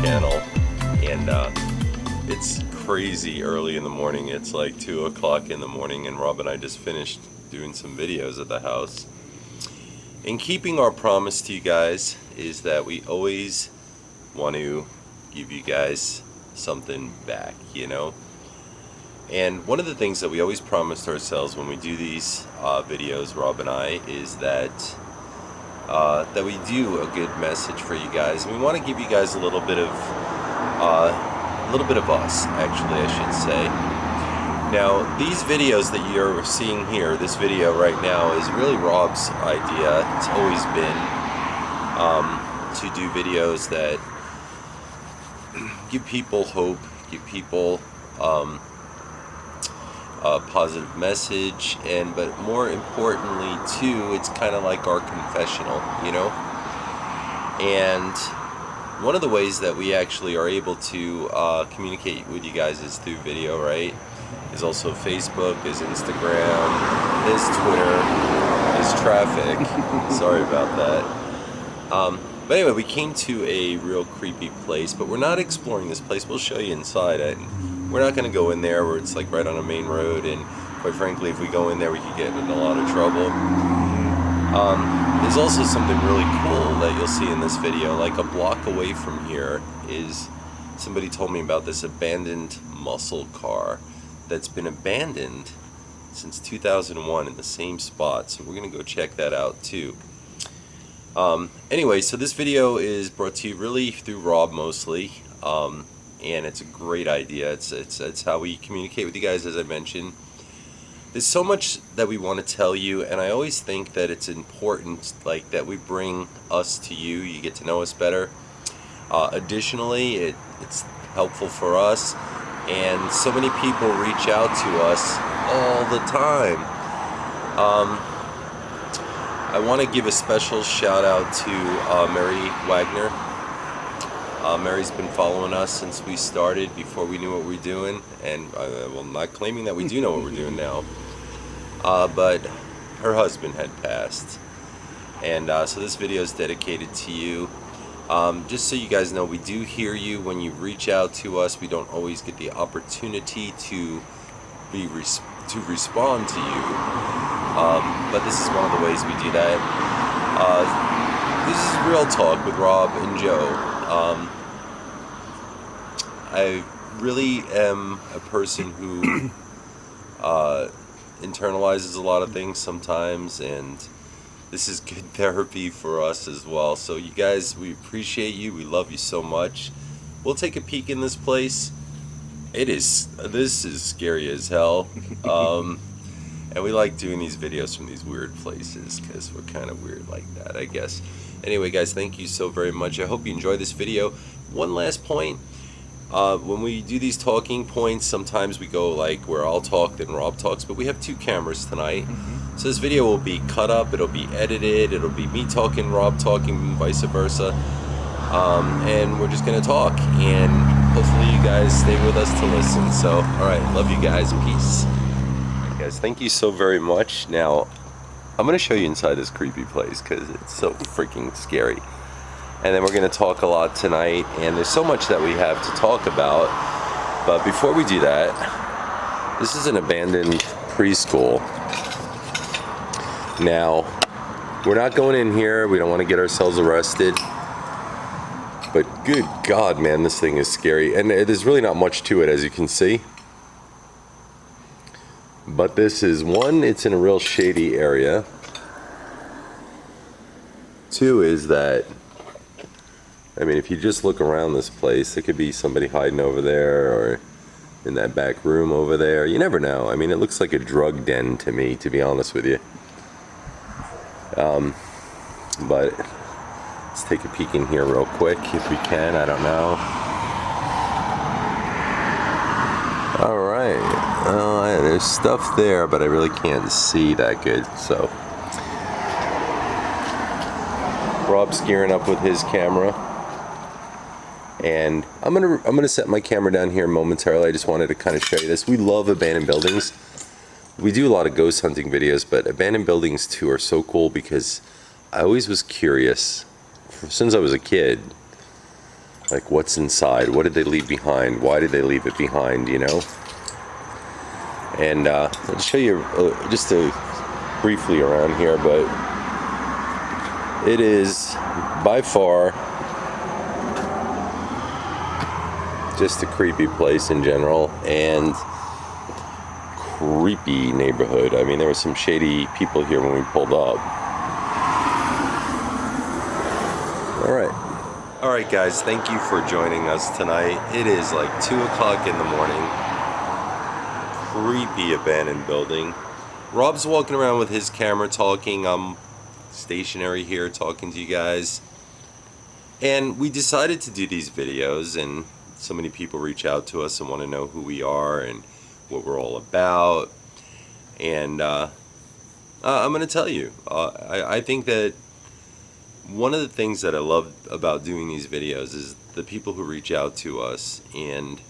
channel, and it's crazy early in the morning. It's like 2 o'clock in the morning, and Rob and I just finished doing some videos at the house. In keeping our promise to you guys is that we always want to give you guys something back, you know? And one of the things that we always promised ourselves when we do these videos, Rob and I, is that we do a good message for you guys. And we want to give you guys a little bit of us, actually, I should say. Now, these videos that you're seeing here, this video right now, is really Rob's idea. It's always been to do videos that give people hope, give people a positive message, but more importantly too, it's kind of like our confessional, you know. And one of the ways that we actually are able to communicate with you guys is through video, right? Is also Facebook, is Instagram, is Twitter, is traffic. Sorry about that. But anyway, we came to a real creepy place, but we're not exploring this place. We'll show you inside it. We're not going to go in there where it's like right on a main road, and quite frankly, if we go in there, we could get in a lot of trouble. There's also something really cool that you'll see in this video. Like a block away from here is, somebody told me about this abandoned muscle car that's been abandoned since 2001 in the same spot. So we're going to go check that out too. Anyway, so this video is brought to you really through Rob mostly. And it's a great idea. It's how we communicate with you guys, as I mentioned. There's so much that we want to tell you, and I always think that it's important, like, that we bring us to you. You get to know us better. Additionally, it's helpful for us, and so many people reach out to us all the time. I want to give a special shout out to Mary Wagner. Mary's been following us since we started, before we knew what we were doing, and well, not claiming that we do know what we're doing now, but her husband had passed, and so this video is dedicated to you. Just so you guys know, we do hear you when you reach out to us. We don't always get the opportunity to respond to you, but this is one of the ways we do that. This is Real Talk with Rob and Joe. I really am a person who internalizes a lot of things sometimes, and this is good therapy for us as well. So you guys, we appreciate you. We love you so much. We'll take a peek in this place. This is scary as hell. And we like doing these videos from these weird places because we're kind of weird like that, I guess. Anyway, guys, thank you so very much. I hope you enjoy this video. One last point. When we do these talking points, sometimes we go like where I'll talk, then Rob talks, but we have two cameras tonight. So this video will be cut up, it'll be edited, it'll be me talking, Rob talking, vice versa. And we're just going to talk, and hopefully you guys stay with us to listen. So, alright, love you guys. Peace. Alright, guys, thank you so very much. Now, I'm going to show you inside this creepy place because it's so freaking scary. And then we're going to talk a lot tonight, and there's so much that we have to talk about. But before we do that, this is an abandoned preschool. Now, we're not going in here. We don't want to get ourselves arrested. But good God, man, this thing is scary. And there's really not much to it, as you can see. But this is, one, it's in a real shady area. Two is that, I mean, if you just look around this place, there could be somebody hiding over there or in that back room over there. You never know. I mean, it looks like a drug den to me, to be honest with you. But let's take a peek in here real quick if we can. I don't know. Alright. There's stuff there, but I really can't see that good, so. Rob's gearing up with his camera. And I'm gonna set my camera down here momentarily. I just wanted to kind of show you this. We love abandoned buildings. We do a lot of ghost hunting videos, but abandoned buildings too are so cool because I always was curious, since I was a kid, Like, what's inside? What did they leave behind? Why did they leave it behind, you know? And I'll show you just briefly around here, but it is by far just a creepy place in general, and creepy neighborhood. I mean, there were some shady people here when we pulled up. Alright guys, thank you for joining us tonight. It is like 2 o'clock in the morning. Creepy abandoned building. Rob's walking around with his camera talking. I'm stationary here talking to you guys. And we decided to do these videos, and so many people reach out to us and want to know who we are and what we're all about. And I'm going to tell you, I think that one of the things that I love about doing these videos is the people who reach out to us and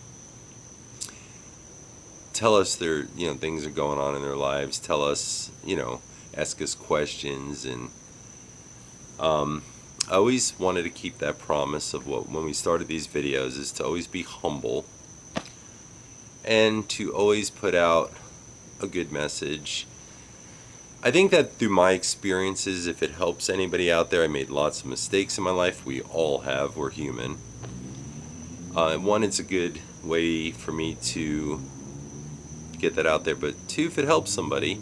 tell us their, things are going on in their lives, tell us, ask us questions. And I always wanted to keep that promise of when we started these videos, is to always be humble and to always put out a good message. I think that through my experiences, if it helps anybody out there, I made lots of mistakes in my life. We all have. We're human. One, it's a good way for me to get that out there. But two, if it helps somebody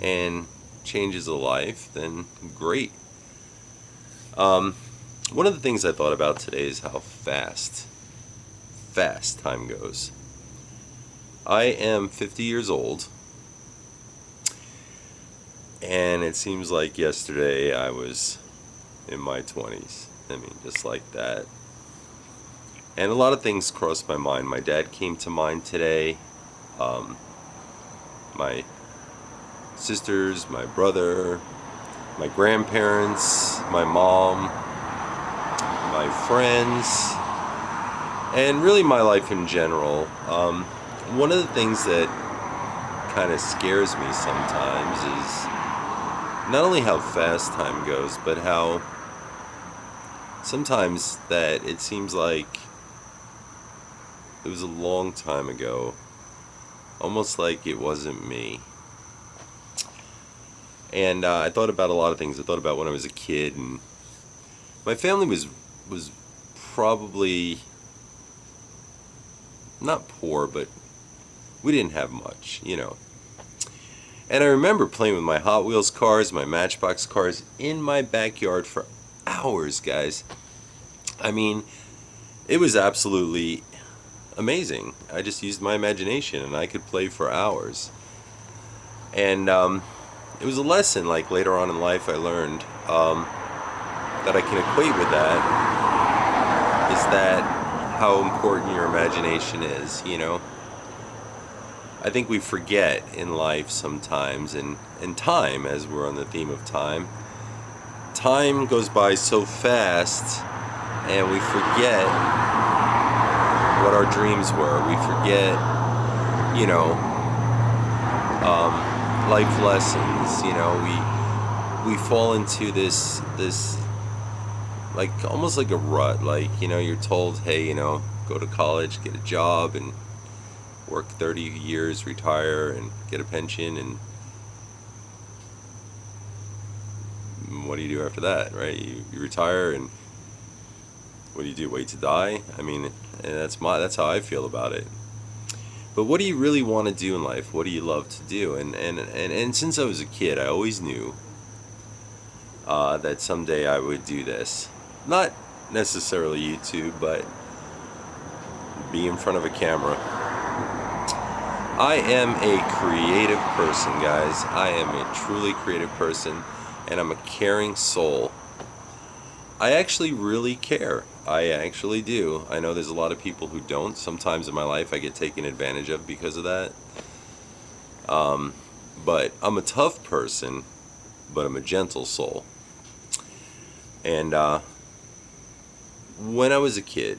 and changes a life, then great. One of the things I thought about today is how fast time goes. I am 50 years old. And it seems like yesterday I was in my 20s. I mean, just like that. And a lot of things crossed my mind. My dad came to mind today. My sisters, my brother, my grandparents, my mom, my friends, and really my life in general. One of the things that kind of scares me sometimes is not only how fast time goes, but how sometimes that it seems like it was a long time ago, almost like it wasn't me. And I thought about a lot of things. I thought about when I was a kid, and my family was probably not poor, but we didn't have much, And I remember playing with my Hot Wheels cars, my Matchbox cars in my backyard for hours, guys. I mean, it was absolutely amazing. I just used my imagination and I could play for hours. And it was a lesson, like later on in life I learned that I can equate with that, is that how important your imagination is, I think we forget in life sometimes, and time, as we're on the theme of time goes by so fast, and we forget what our dreams were. We forget, life lessons. We fall into this like almost like a rut. Like, you're told, hey, go to college, get a job, and work 30 years, retire, and get a pension, and what do you do after that, right? You retire, and what do you do? Wait to die? I mean, that's how I feel about it. But what do you really want to do in life? What do you love to do? And since I was a kid, I always knew that someday I would do this. Not necessarily YouTube, but be in front of a camera. I am a creative person, guys. I am a truly creative person, and I'm a caring soul. I actually really care. I actually do. I know there's a lot of people who don't. Sometimes in my life I get taken advantage of because of that. But I'm a tough person, but I'm a gentle soul. And when I was a kid,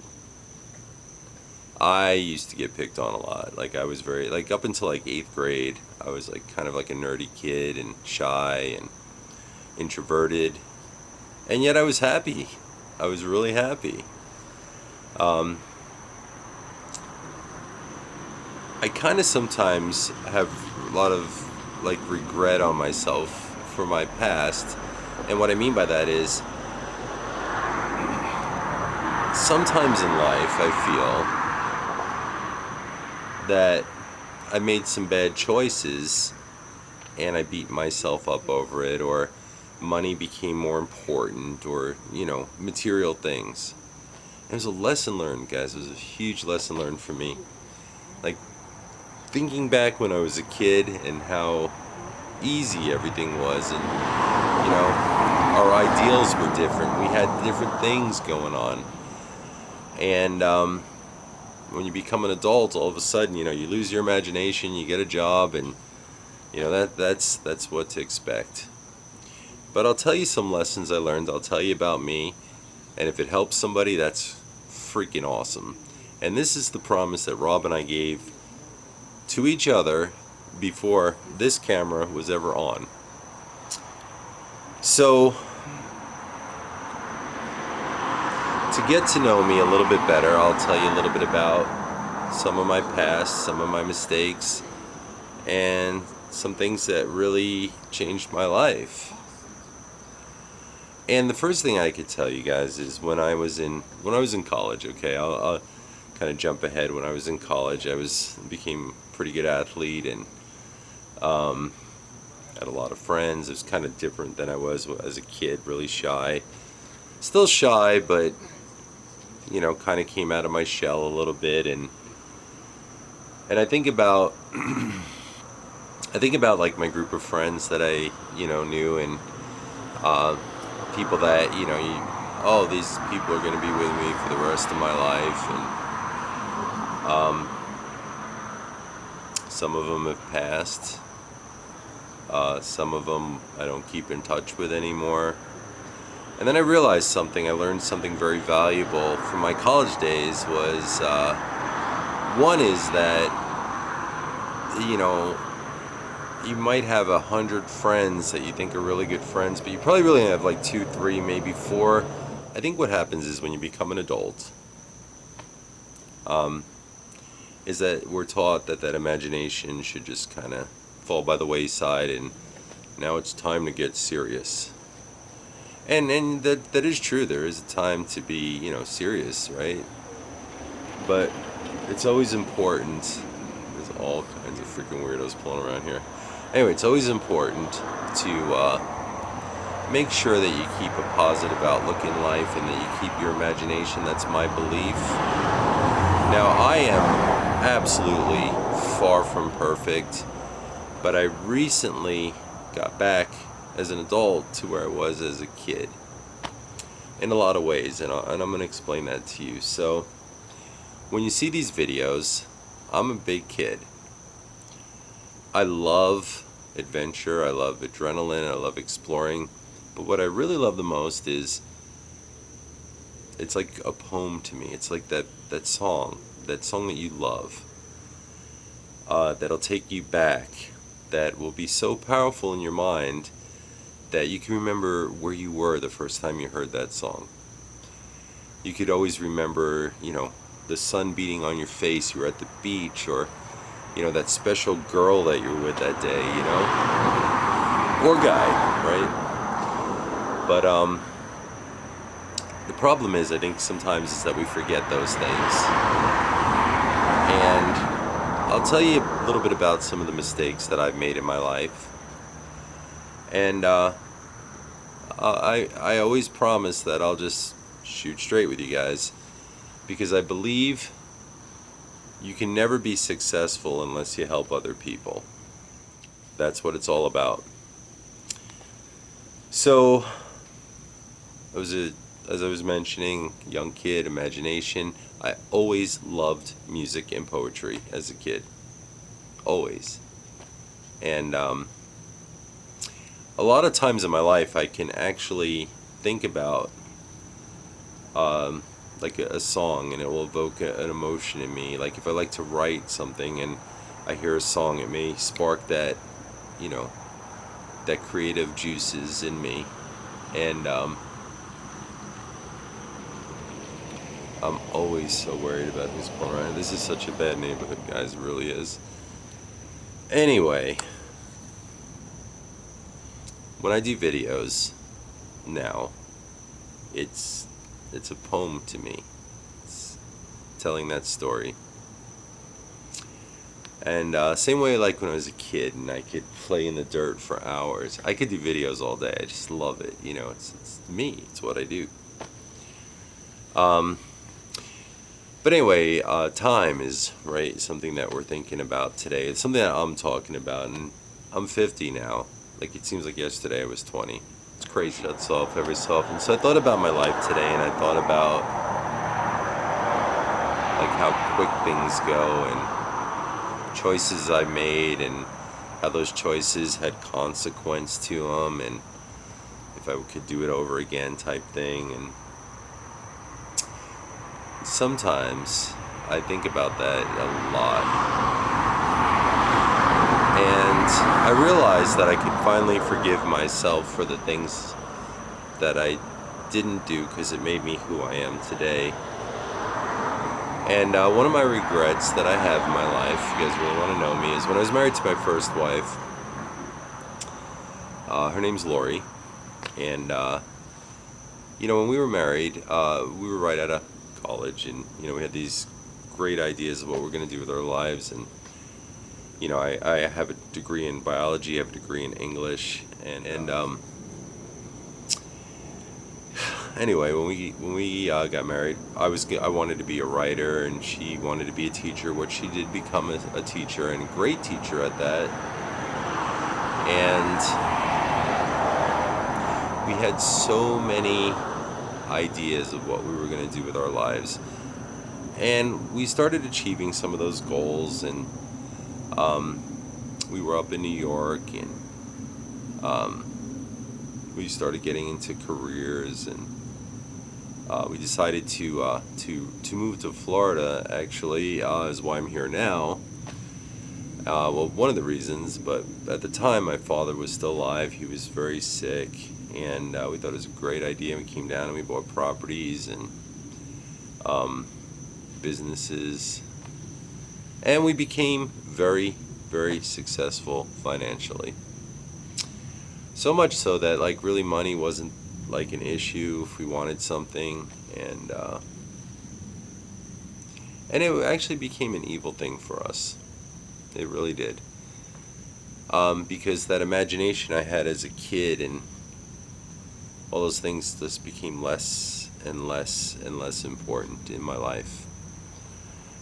I used to get picked on a lot. Like, I was very, like, up until like 8th grade, I was like kind of like a nerdy kid and shy and introverted. And yet I was happy. I was really happy. Um, I kind of sometimes have a lot of like regret on myself for my past, and what I mean by that is sometimes in life I feel that I made some bad choices and I beat myself up over it, or money became more important, or, material things. It was a lesson learned, guys. It was a huge lesson learned for me. Like, thinking back when I was a kid and how easy everything was, and, our ideals were different. We had different things going on. And when you become an adult, all of a sudden, you lose your imagination, you get a job, and that's what to expect. But I'll tell you some lessons I learned. I'll tell you about me, and if it helps somebody, that's freaking awesome. And this is the promise that Rob and I gave to each other before this camera was ever on. So, to get to know me a little bit better, I'll tell you a little bit about some of my past, some of my mistakes, and some things that really changed my life. And the first thing I could tell you guys is when I was in college. Okay, I'll kind of jump ahead. When I was in college, I became a pretty good athlete, and had a lot of friends. It was kind of different than I was as a kid. Really shy, still shy, but kind of came out of my shell a little bit, and I think about like my group of friends that I knew, and people that these people are going to be with me for the rest of my life, and some of them have passed. Some of them I don't keep in touch with anymore. And then I realized something. I learned something very valuable from my college days. Was one is that you might have 100 friends that you think are really good friends, but you probably really have like 2, 3, maybe 4. I think what happens is when you become an adult, is that we're taught that imagination should just kind of fall by the wayside, and now it's time to get serious. And that is true. There is a time to be, serious, right? But it's always important. There's all kinds of freaking weirdos pulling around here. Anyway, it's always important to make sure that you keep a positive outlook in life and that you keep your imagination. That's my belief. Now, I am absolutely far from perfect, but I recently got back as an adult to where I was as a kid in a lot of ways, and I'm going to explain that to you. So when you see these videos, I'm a big kid. I love adventure, I love adrenaline, I love exploring, but what I really love the most is it's like a poem to me. It's like that song that you love, that'll take you back, that will be so powerful in your mind that you can remember where you were the first time you heard that song. You could always remember, the sun beating on your face, you were at the beach, or, that special girl that you were with that day, or guy, right? But, the problem is, I think sometimes is that we forget those things. And I'll tell you a little bit about some of the mistakes that I've made in my life. And I always promise that I'll just shoot straight with you guys, because I believe you can never be successful unless you help other people. That's what it's all about. So, as I was mentioning, young kid, imagination. I always loved music and poetry as a kid. Always. And a lot of times in my life I can actually think about like a song, and it will evoke an emotion in me. Like if I like to write something and I hear a song, it may spark that, that creative juices in me. And I'm always so worried about who's pulling around. This is such a bad neighborhood, guys. It really is. Anyway, when I do videos now, it's a poem to me. It's telling that story. And same way like when I was a kid and I could play in the dirt for hours. I could do videos all day. I just love it. You know, it's me. It's what I do. But anyway, time is, right, something that we're thinking about today. It's something that I'm talking about, and I'm 50 now. Like, it seems like yesterday I was 20. It's crazy how it's off every so often. So I thought about my life today, and I thought about, like, how quick things go, and choices I made, and how those choices had consequence to them, and if I could do it over again type thing. And sometimes I think about that a lot, and I realized that I could finally forgive myself for the things that I didn't do because it made me who I am today. And one of my regrets that I have in my life, if you guys really want to know me, is when I was married to my first wife. Her name's Lori, and you know, when we were married, we were right out of college, and you know, we had these great ideas of what we're going to do with our lives. And you know, I have a degree in biology, I have a degree in English, and anyway, when we got married, I wanted to be a writer, and she wanted to be a teacher, which she did become a teacher, and a great teacher at that. And we had so many ideas of what we were going to do with our lives, and we started achieving some of those goals. And we were up in New York, and we started getting into careers, and we decided to move to Florida. Actually, is why I'm here now. Well, one of the reasons, but at the time my father was still alive. He was very sick, and we thought it was a great idea. We came down and we bought properties and businesses, and we became very, very successful financially. So much so that, like, really money wasn't like an issue if we wanted something, and it actually became an evil thing for us. It really did, because that imagination I had as a kid and all those things just became less and less and less important in my life,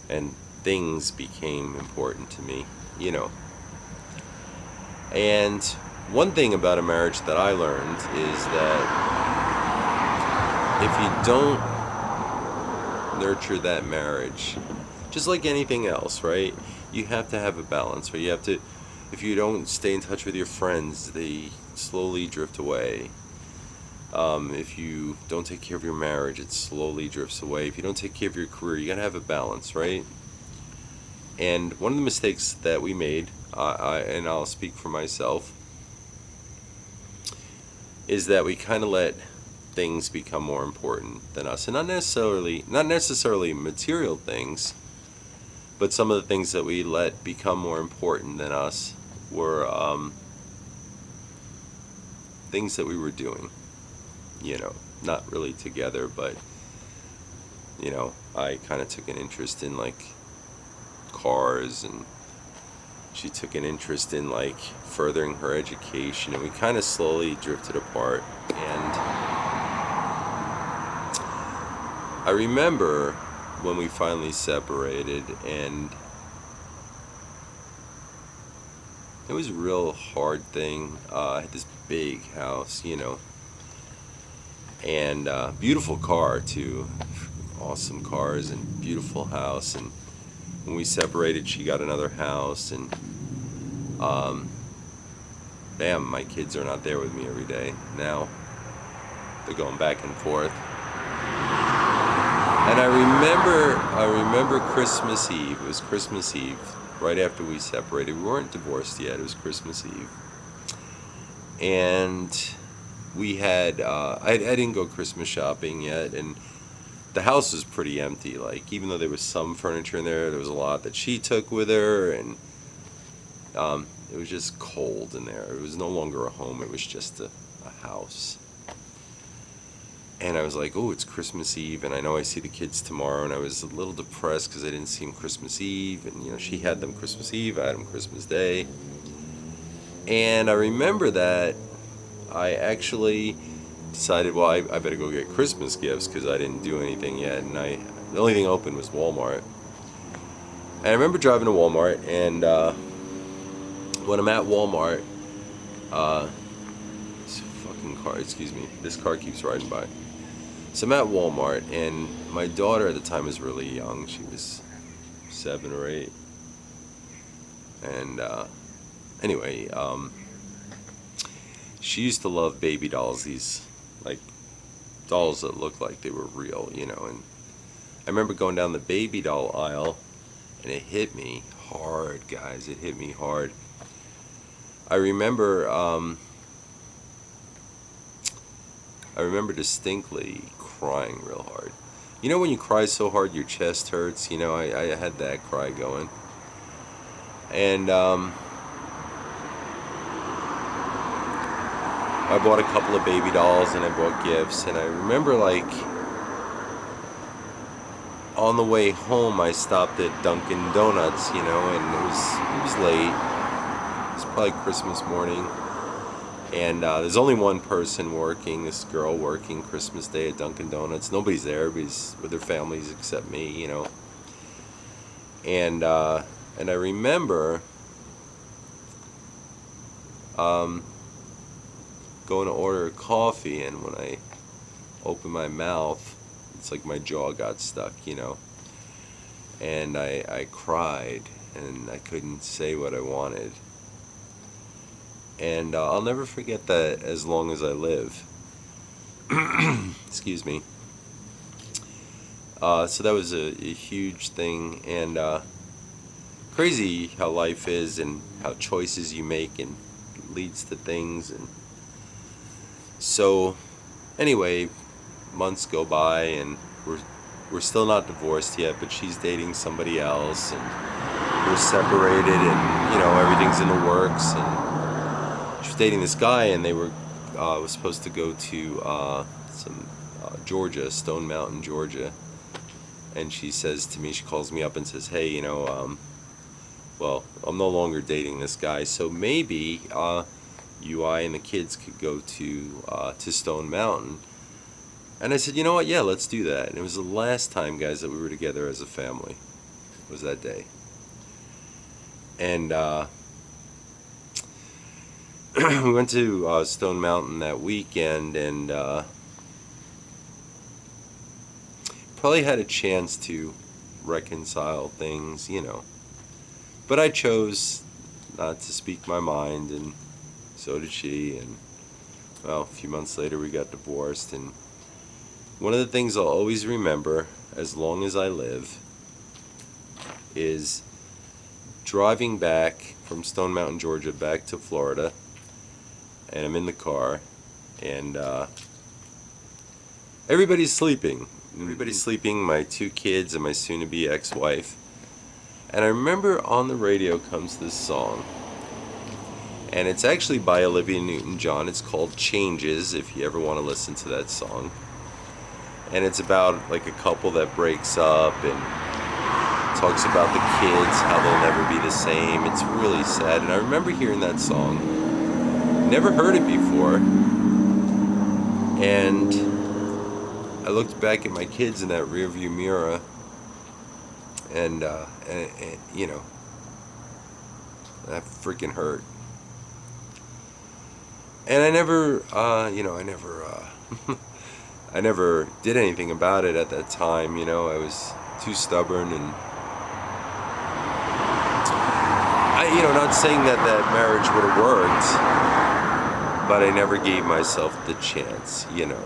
and things became important to me, you know. And one thing about a marriage that I learned is that if you don't nurture that marriage, just like anything else, right, you have to have a balance, right? You have to, if you don't stay in touch with your friends, they slowly drift away. If you don't take care of your marriage, it slowly drifts away. If you don't take care of your career, you gotta have a balance, right? And one of the mistakes that we made, and I'll speak for myself, is that we kind of let things become more important than us, and not necessarily material things, but some of the things that we let become more important than us were things that we were doing, you know, not really together, but you know, I kind of took an interest in like cars, and she took an interest in like furthering her education, and we kind of slowly drifted apart. And I remember when we finally separated, and it was a real hard thing. I had this big house, you know, and beautiful car too, awesome cars and beautiful house. And when we separated, she got another house, and bam, my kids are not there with me every day now. They're going back and forth. And I remember Christmas Eve. It was Christmas Eve, right after we separated. We weren't divorced yet. It was Christmas Eve. And we had, I didn't go Christmas shopping yet, and the house was pretty empty. Like, even though there was some furniture in there, there was a lot that she took with her, and it was just cold in there. It was no longer a home, it was just a house. And I was like, oh, it's Christmas Eve, and I know I see the kids tomorrow, and I was a little depressed because I didn't see them Christmas Eve, and, you know, she had them Christmas Eve, I had them Christmas Day. And I remember that I actually decided, well, I better go get Christmas gifts because I didn't do anything yet, and the only thing open was Walmart. And I remember driving to Walmart, and when I'm at Walmart, this fucking car, excuse me, this car keeps riding by. So I'm at Walmart, and my daughter at the time was really young. She was 7 or 8. And anyway, she used to love baby dolls, these like dolls that looked like they were real, you know. And I remember going down the baby doll aisle, and it hit me hard, guys. It hit me hard. I remember distinctly crying real hard. You know when you cry so hard your chest hurts? You know, I had that cry going. And I bought a couple of baby dolls, and I bought gifts, and I remember, like, on the way home I stopped at Dunkin' Donuts, you know, and it was late. It was probably Christmas morning. And there's only one person working, this girl working Christmas Day at Dunkin' Donuts. Nobody's there, everybody's with their families except me, you know. And I remember going to order a coffee, and when I opened my mouth, it's like my jaw got stuck, you know. And I cried, and I couldn't say what I wanted. And I'll never forget that as long as I live. Excuse me. So that was a huge thing, and crazy how life is, and how choices you make and leads to things. And so anyway, months go by, and we're still not divorced yet, but she's dating somebody else, and we're separated, and, you know, everything's in the works. And she was dating this guy, and they was supposed to go to Georgia, Stone Mountain, Georgia. And she says to me, she calls me up and says, hey, you know, well, I'm no longer dating this guy, so maybe you, I, and the kids could go to Stone Mountain. And I said, you know what, yeah, let's do that. And it was the last time, guys, that we were together as a family, was that day. And we went to Stone Mountain that weekend, and probably had a chance to reconcile things, you know. But I chose not to speak my mind, and so did she. And, well, a few months later we got divorced. And one of the things I'll always remember as long as I live is driving back from Stone Mountain, Georgia, back to Florida. And I'm in the car, and everybody's sleeping. Everybody's sleeping, my 2 kids and my soon-to-be ex-wife. And I remember on the radio comes this song. And it's actually by Olivia Newton-John. It's called Changes, if you ever want to listen to that song. And it's about, like, a couple that breaks up and talks about the kids, how they'll never be the same. It's really sad. And I remember hearing that song. Never heard it before, and I looked back at my kids in that rearview mirror, and you know, that freaking hurt. And I never, you know, I never did anything about it at that time. You know, I was too stubborn, and you know, not saying that marriage would have worked. But I never gave myself the chance, you know.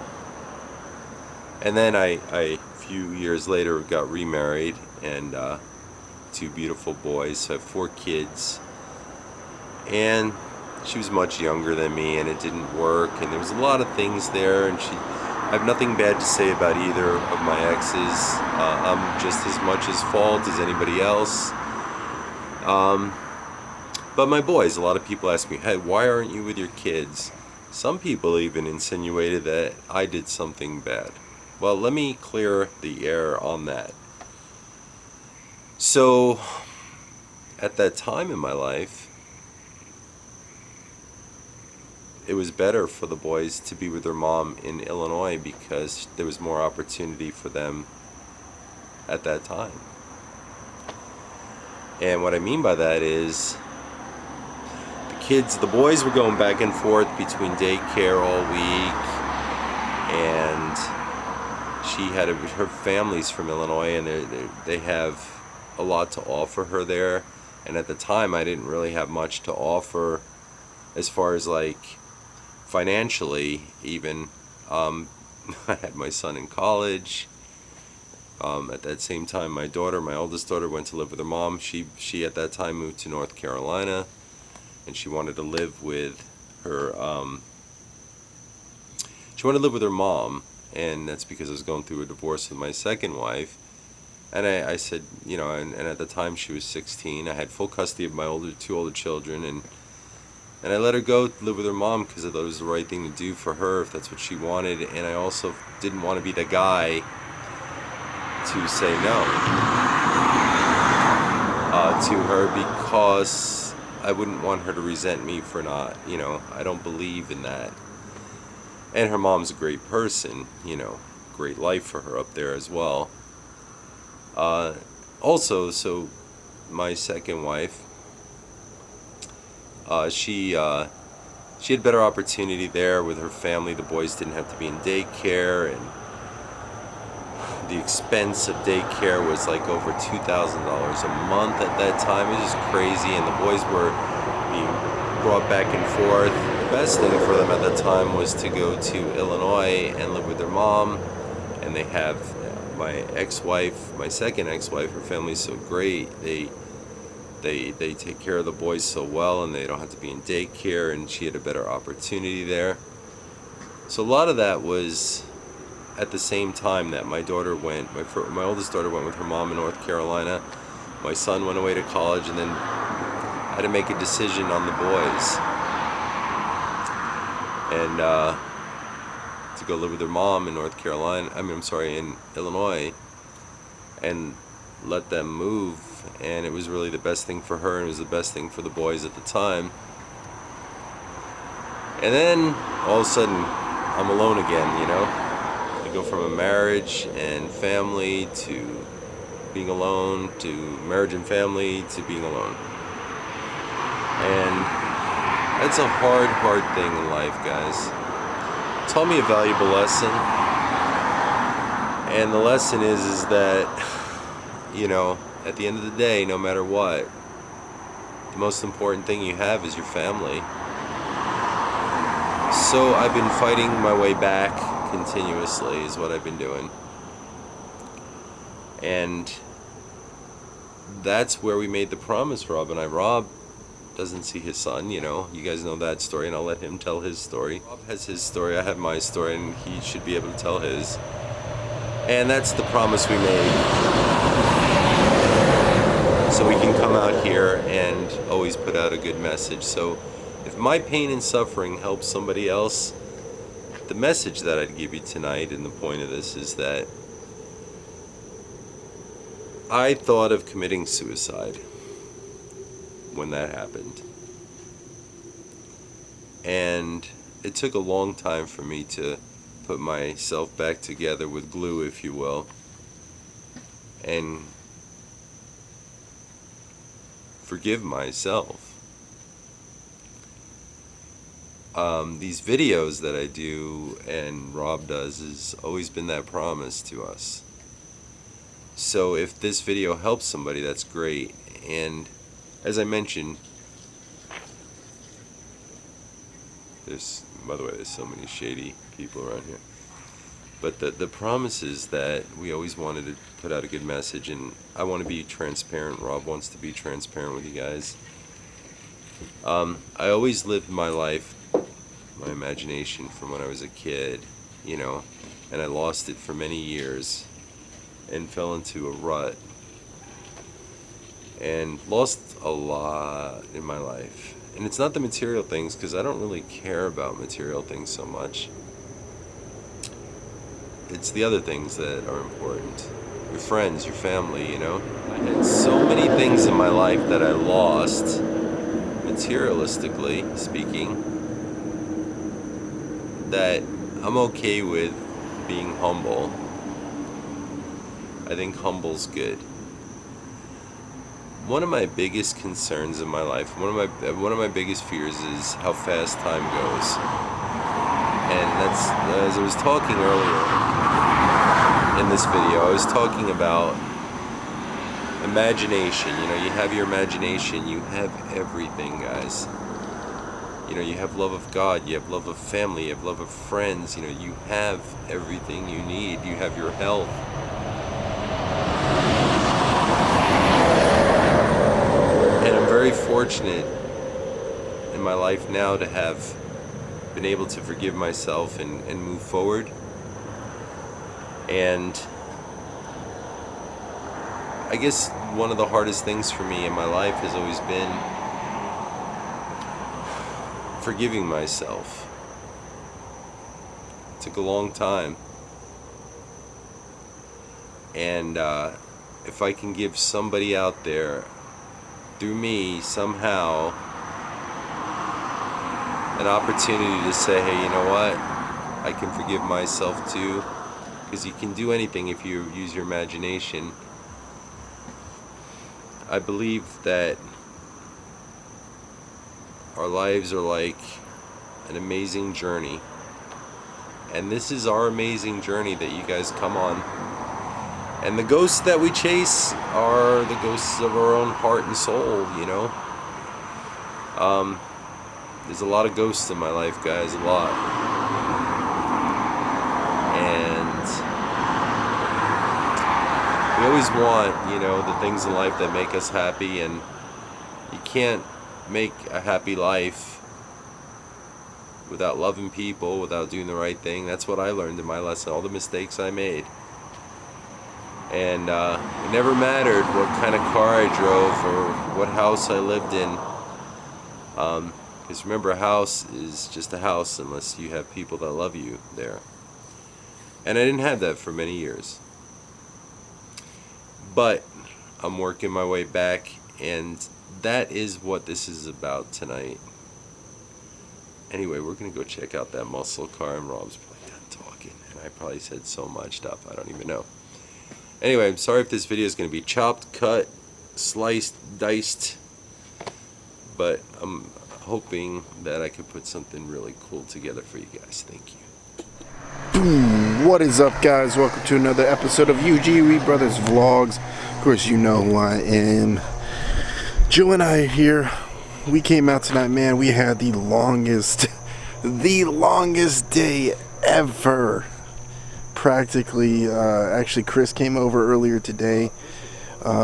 And then I a few years later got remarried, and 2 beautiful boys. So I have 4 kids. And she was much younger than me, and it didn't work, and there was a lot of things there, and she I have nothing bad to say about either of my exes. I'm just as much as fault as anybody else. But my boys, a lot of people ask me, hey, why aren't you with your kids? Some people even insinuated that I did something bad. Well, let me clear the air on that. So, at that time in my life, it was better for the boys to be with their mom in Illinois because there was more opportunity for them at that time. And what I mean by that is the boys were going back and forth between daycare all week, and she had her family's from Illinois, and they have a lot to offer her there. And at the time, I didn't really have much to offer as far as like financially even. I had my son in college. At that same time, my oldest daughter, went to live with her mom. She at that time moved to North Carolina, and she wanted to live with her. She wanted to live with her mom, and that's because I was going through a divorce with my second wife. And I said, and at the time she was 16. I had full custody of my two older children, and I let her go live with her mom because I thought it was the right thing to do for her if that's what she wanted. And I also didn't want to be the guy to say no to her, because I wouldn't want her to resent me for not, I don't believe in that. And her mom's a great person, great life for her up there as well. Also, so my second wife, she had better opportunity there with her family. The boys didn't have to be in daycare, and the expense of daycare was like over $2,000 a month at that time. It was just crazy, and the boys were being brought back and forth. The best thing for them at that time was to go to Illinois and live with their mom, and they have my ex-wife, my second ex-wife. Her family's so great. They take care of the boys so well, and they don't have to be in daycare, and she had a better opportunity there. So a lot of that was at the same time that my daughter went. My oldest daughter went with her mom in North Carolina. My son went away to college, and then I had to make a decision on the boys, and to go live with their mom in in Illinois, and let them move. And it was really the best thing for her, and it was the best thing for the boys at the time. And then all of a sudden I'm alone again. I go from a marriage and family to being alone, to marriage and family, to being alone. And that's a hard thing in life, guys. It taught me a valuable lesson. And the lesson is that, at the end of the day, no matter what, the most important thing you have is your family. So I've been fighting my way back continuously, is what I've been doing. And that's where we made the promise, Rob and I. Rob doesn't see his son, you guys know that story, and I'll let him tell his story. Rob has his story, I have my story, and he should be able to tell his. And that's the promise we made. So we can come out here and always put out a good message. So if my pain and suffering helps somebody else, the message that I'd give you tonight, and the point of this, is that I thought of committing suicide when that happened. And it took a long time for me to put myself back together with glue, if you will, and forgive myself. These videos that I do and Rob does has always been that promise to us. So if this video helps somebody, that's great. And as I mentioned, by the way, there's so many shady people around here. But the promise is that we always wanted to put out a good message, and I want to be transparent. Rob wants to be transparent with you guys. I always lived my life, my imagination from when I was a kid, and I lost it for many years and fell into a rut and lost a lot in my life. And it's not the material things, because I don't really care about material things so much. It's the other things that are important. Your friends, your family, you know. I had so many things in my life that I lost, materialistically speaking, that I'm okay with being humble. I think humble's good. One of my biggest concerns in my life, one of my biggest fears is how fast time goes. And that's, as I was talking earlier in this video, I was talking about imagination. You know, you have your imagination, you have everything, guys. You know, you have love of God, you have love of family, you have love of friends, you know, you have everything you need, you have your health. And I'm very fortunate in my life now to have been able to forgive myself and move forward. And I guess one of the hardest things for me in my life has always been forgiving myself. It took a long time. And if I can give somebody out there, through me, somehow, an opportunity to say, hey, you know what? I can forgive myself too. Because you can do anything if you use your imagination. I believe that our lives are like an amazing journey. And this is our amazing journey that you guys come on. And the ghosts that we chase are the ghosts of our own heart and soul, you know. There's a lot of ghosts in my life, guys, a lot. And we always want, you know, the things in life that make us happy, and you can't make a happy life without loving people, without doing the right thing. That's what I learned in my lesson, all the mistakes I made. And it never mattered what kind of car I drove or what house I lived in. Because remember, a house is just a house unless you have people that love you there. And I didn't have that for many years. But I'm working my way back, and that is what this is about tonight. Anyway, we're going to go check out that muscle car, and Rob's probably done talking. And I probably said so much stuff, I don't even know. Anyway, I'm sorry if this video is going to be chopped, cut, sliced, diced, but I'm hoping that I could put something really cool together for you guys. Thank you. What is up, guys? Welcome to another episode of UG Reed Brothers Vlogs. Of course, you know who I am. Joe and I are here. We came out tonight, man. We had the longest day ever. Practically, actually, Chris came over earlier today.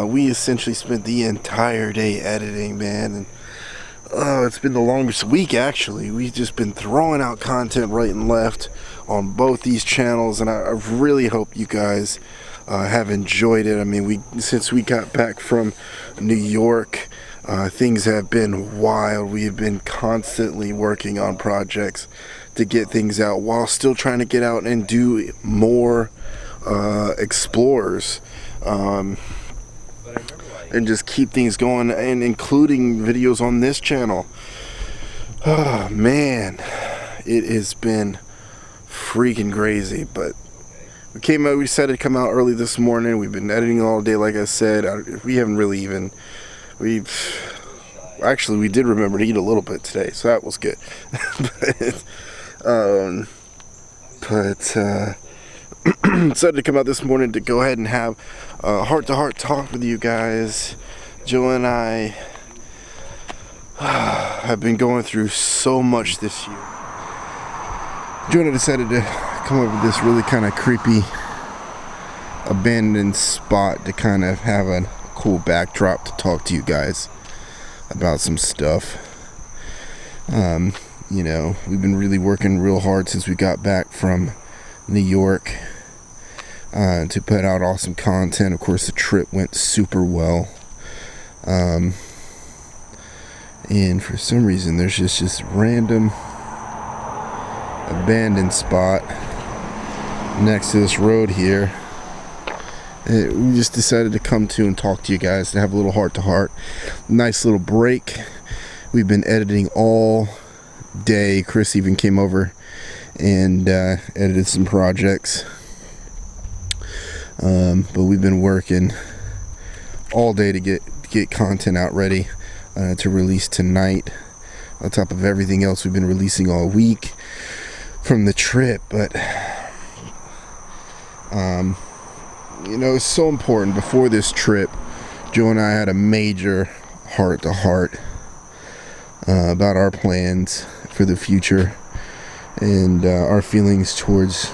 We essentially spent the entire day editing, man. And it's been the longest week, actually. We've just been throwing out content right and left on both these channels, and I really hope you guys have enjoyed it. I mean, since we got back from New York, things have been wild. We have been constantly working on projects to get things out while still trying to get out and do more explorers, and just keep things going, and including videos on this channel. Oh man, it has been freaking crazy. But we decided to come out early this morning. We've been editing all day, like I said. We haven't really even, actually we did remember to eat a little bit today, so that was good. Decided to come out this morning to go ahead and have a heart-to-heart talk with you guys. Joe and I have been going through so much this year. Joe and I decided to come up with this really kind of creepy abandoned spot to kind of have a cool backdrop to talk to you guys about some stuff. You know, we've been really working real hard since we got back from New York to put out awesome content. Of course, the trip went super well. And for some reason, there's just this random abandoned spot next to this road here. We just decided to come to and talk to you guys, to have a little heart-to-heart. Nice little break. We've been editing all day. Chris even came over and edited some projects. But we've been working all day to get content out ready to release tonight, on top of everything else we've been releasing all week from the trip. But you know, it's so important. Before this trip, Joe and I had a major heart-to-heart about our plans for the future and our feelings towards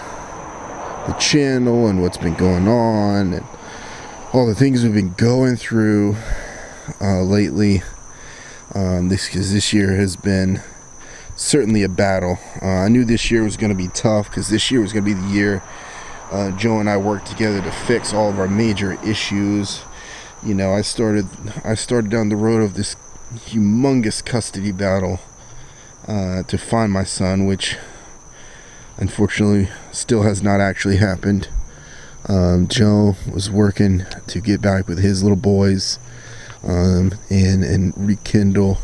the channel and what's been going on and all the things we've been going through lately. This year has been certainly a battle. I knew this year was going to be tough, because this year was going to be the year Joe and I worked together to fix all of our major issues. You know, I started down the road of this humongous custody battle to find my son, which unfortunately still has not actually happened. Joe was working to get back with his little boys and rekindle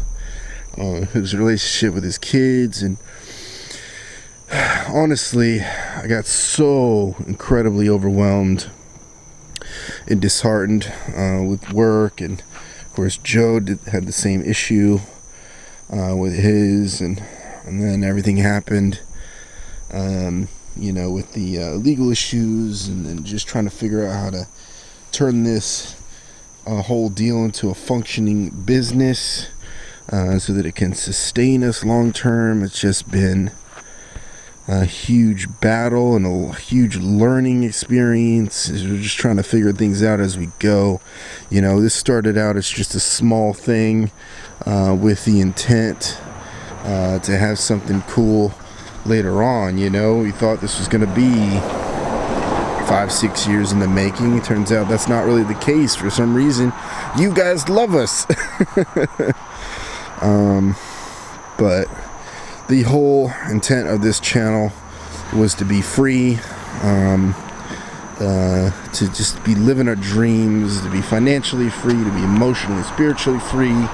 his relationship with his kids. And honestly, I got so incredibly overwhelmed and disheartened with work. And of course, Joe had the same issue with his, and then everything happened, you know, with the legal issues, and then just trying to figure out how to turn this whole deal into a functioning business so that it can sustain us long term. It's just been a huge battle and a huge learning experience. We're just trying to figure things out as we go. You know, this started out as just a small thing with the intent to have something cool later on. You know, we thought this was going to be 5-6 years in the making. It turns out that's not really the case. For some reason, you guys love us. But the whole intent of this channel was to be free, to just be living our dreams, to be financially free, to be emotionally, spiritually free,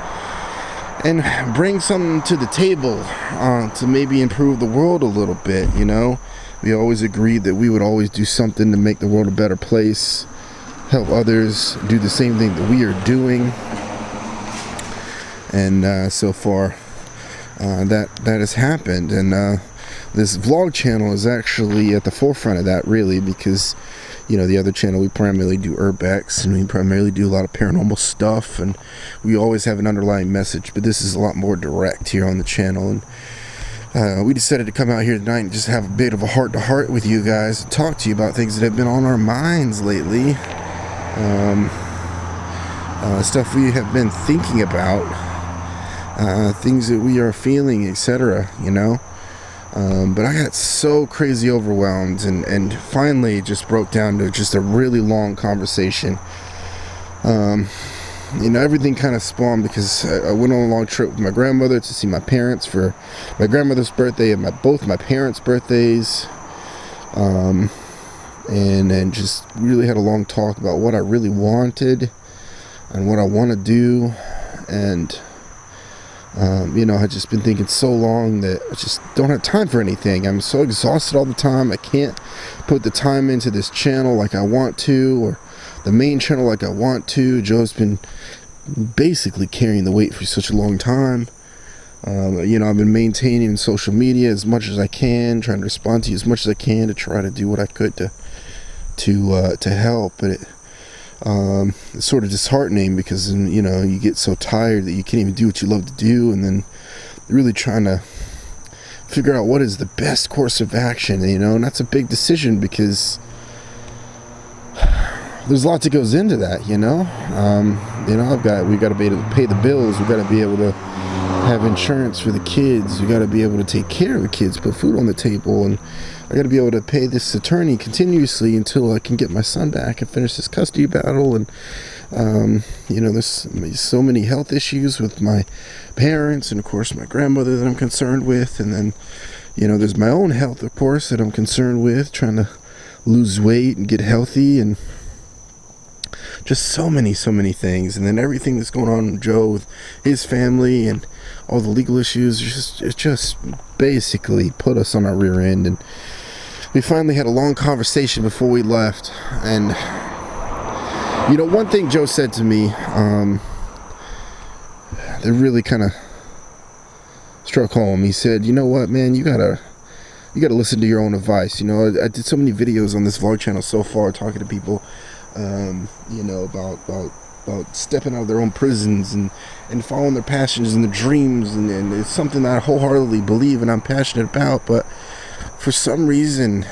and bring something to the table to maybe improve the world a little bit. You know, we always agreed that we would always do something to make the world a better place, help others do the same thing that we are doing. And so far, that has happened. And this vlog channel is actually at the forefront of that, really, because, you know, the other channel, we primarily do urbex, and we primarily do a lot of paranormal stuff, and we always have an underlying message. But this is a lot more direct here on the channel. And we decided to come out here tonight and just have a bit of a heart-to-heart with you guys and talk to you about things that have been on our minds lately, stuff we have been thinking about, things that we are feeling, etc., you know. But I got so crazy overwhelmed, and finally it just broke down to just a really long conversation. You know, everything kind of spawned because I went on a long trip with my grandmother to see my parents for my grandmother's birthday and both my parents' birthdays, and then just really had a long talk about what I really wanted and what I want to do. And you know, I've just been thinking so long that I just don't have time for anything. I'm so exhausted all the time. I can't put the time into this channel like I want to, or the main channel like I want to. Joe's been basically carrying the weight for such a long time. You know, I've been maintaining social media as much as I can, trying to respond to you as much as I can, to try to do what I could to help. But it's sort of disheartening because, you know, you get so tired that you can't even do what you love to do, and then really trying to figure out what is the best course of action, you know. And that's a big decision because there's a lot that goes into that, you know. You know, we've got to be able to pay the bills. We've got to be able to have insurance for the kids. You got to be able to take care of the kids, put food on the table, and I got to be able to pay this attorney continuously until I can get my son back and finish this custody battle. And there's so many health issues with my parents, and of course my grandmother that I'm concerned with, and then there's my own health, of course, that I'm concerned with, trying to lose weight and get healthy, and just so many things. And then everything that's going on with Joe, with his family, and all the legal issues, it just basically put us on our rear end. And we finally had a long conversation before we left. And one thing Joe said to me that really kind of struck home. He said, "You know what, man, you gotta listen to your own advice." I did so many videos on this vlog channel so far, talking to people about stepping out of their own prisons and following their passions and their dreams, and it's something that I wholeheartedly believe and I'm passionate about. But for some reason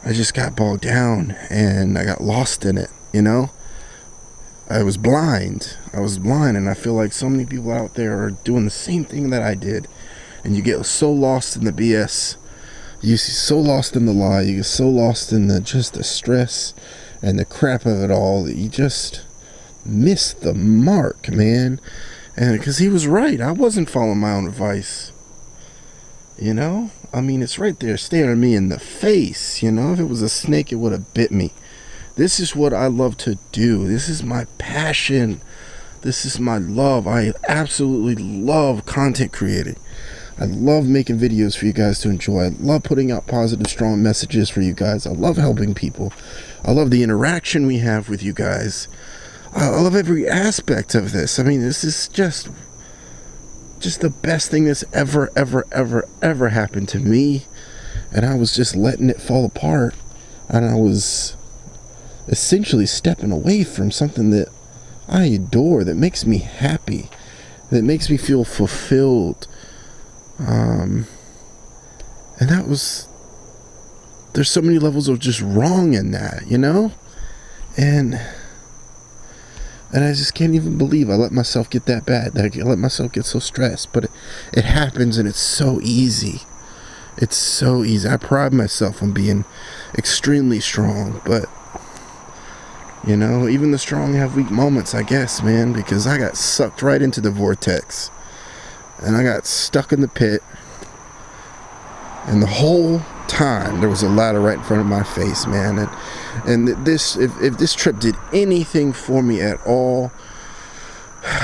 I just got bogged down and I got lost in it. I was blind, and I feel like so many people out there are doing the same thing that I did. And you get so lost in the BS, you get so lost in the lie, you get so lost in the stress and the crap of it all, that you just miss the mark, man. And because he was right, I wasn't following my own advice. It's right there staring me in the face. If it was a snake, it would have bit me. This is what I love to do. This is my passion. This is my love. I absolutely love content creating. I love making videos for you guys to enjoy. I love putting out positive, strong messages for you guys. I love helping people. I love the interaction we have with you guys. I love every aspect of this. This is just the best thing that's ever happened to me. And I was just letting it fall apart. And I was essentially stepping away from something that I adore, that makes me happy, that makes me feel fulfilled. And there's so many levels of just wrong in that, and I just can't even believe I let myself get that bad. I let myself get so stressed, but it happens, and it's so easy. It's so easy. I pride myself on being extremely strong, but even the strong have weak moments, I guess, man, because I got sucked right into the vortex. And I got stuck in the pit, and the whole time there was a ladder right in front of my face, man. And this, if this trip did anything for me at all,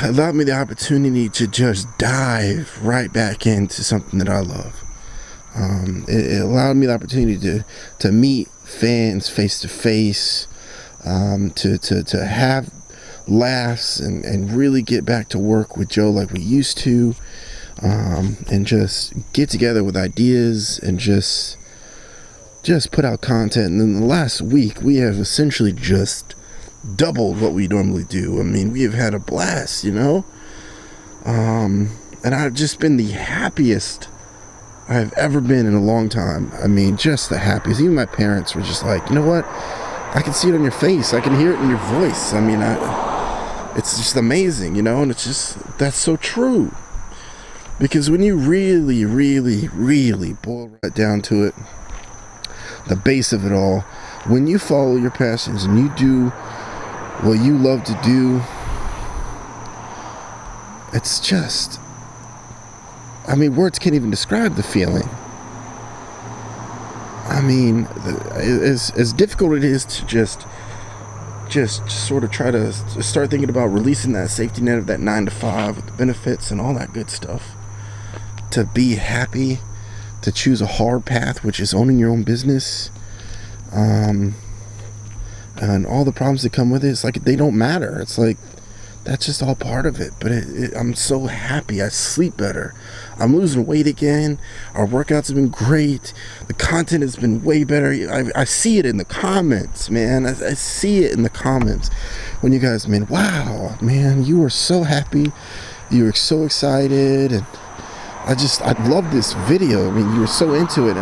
it allowed me the opportunity to just dive right back into something that I love. It allowed me the opportunity to meet fans face to face, to have laughs and really get back to work with Joe like we used to, and just get together with ideas and just put out content. And then the last week we have essentially just doubled what we normally do. We have had a blast, and I've just been the happiest I've ever been in a long time. Just the happiest. Even my parents were just like, "You know what? I can see it on your face. I can hear it in your voice." It's just amazing, and it's just, that's so true. Because when you really boil right down to it, the base of it all, when you follow your passions and you do what you love to do, it's just, words can't even describe the feeling. As difficult it is to just sort of try to start thinking about releasing that safety net of that 9 to 5 with the benefits and all that good stuff, to be happy, to choose a hard path, which is owning your own business, and all the problems that come with it. It's like they don't matter. It's like that's just all part of it. But I'm so happy. I sleep better. I'm losing weight again. Our workouts have been great. The content has been way better. I see it in the comments, man. I see it in the comments when you guys, man, wow, man, you were so happy. You were so excited. And I love this video. You were so into it.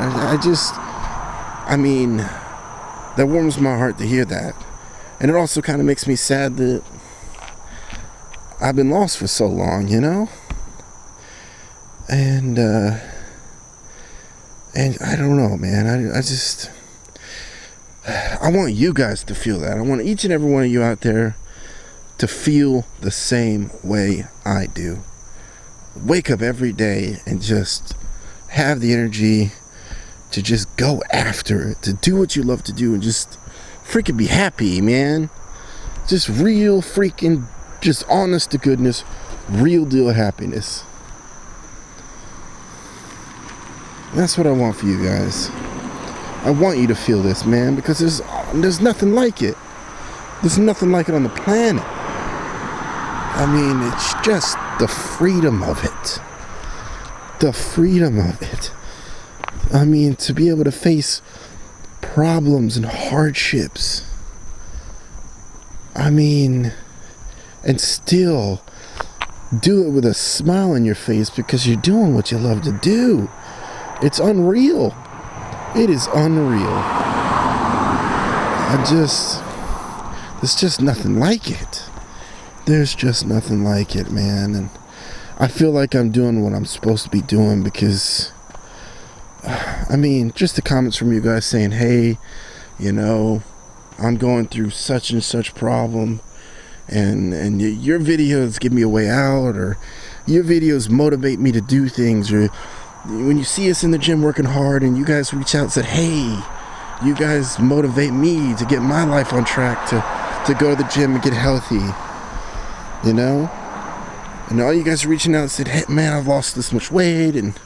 That warms my heart to hear that. And it also kind of makes me sad that I've been lost for so long, And I don't know, man. I want you guys to feel that. I want each and every one of you out there to feel the same way I do. Wake up every day and just have the energy to just go after it, to do what you love to do, and just freaking be happy, man. Just real freaking, just honest to goodness, real deal happiness. That's what I want for you guys. I want you to feel this, man, because there's nothing like it. There's nothing like it on the planet. I mean, it's just the freedom of it. The freedom of it. I mean, to be able to face problems and hardships. I mean, and still do it with a smile on your face because you're doing what you love to do. It's unreal. It is unreal. There's just nothing like it. There's just nothing like it, man. And I feel like I'm doing what I'm supposed to be doing because, I mean, just the comments from you guys saying, hey, you know, I'm going through such and such problem, and your videos give me a way out, or your videos motivate me to do things, or when you see us in the gym working hard and you guys reach out and said, hey, you guys motivate me to get my life on track to go to the gym and get healthy, you know? And all you guys are reaching out and said, hey, man, I've lost this much weight and